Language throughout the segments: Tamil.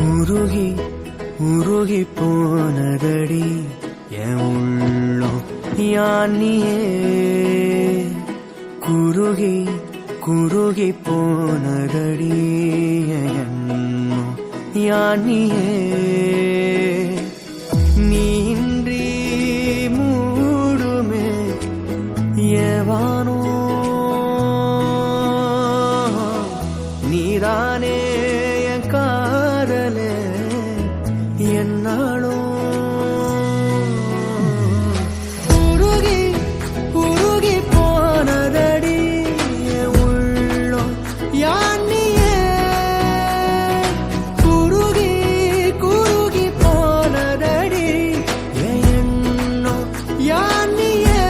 உருகி உருகி போனதடி என் உள்ளம் யானியே குருகி குருகி போனதடி எண்ணம் யானியே நீன்றி மூடுமே ஏவானோ நீதானே என் காதலே என்னாலும் உருகி உருகி போனதடி உள்ளம் யானியே குருகி குருகி போனதடி எண்ணம் யானியே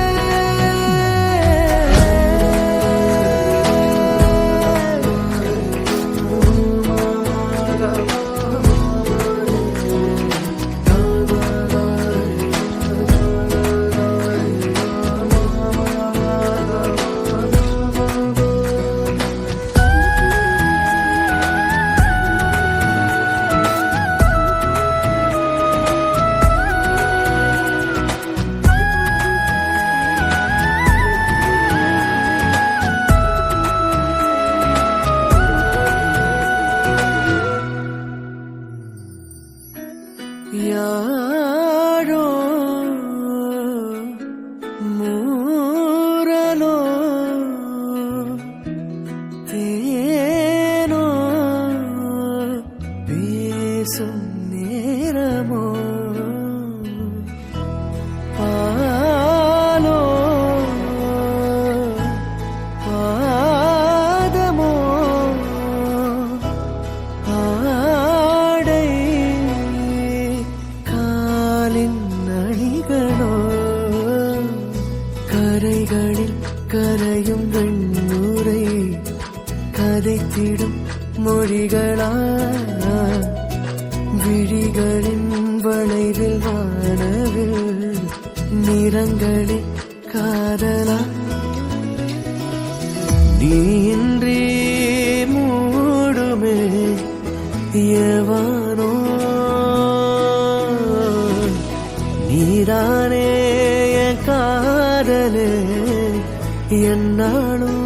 யாரோ மூரலோ தேனோ பேசும் நேரமோ பாலோ பாதமோ ஆடை அணிகளோ கரைகளில் கரையும் வெண்ணூரை கதைத்திடும் மொழிகளா விழிகளின் வளைவில் வானவில் நிறங்களில் காதலா நீன்றி மூடுமே எவானோ நீதானே என் காதலே என்னாலும்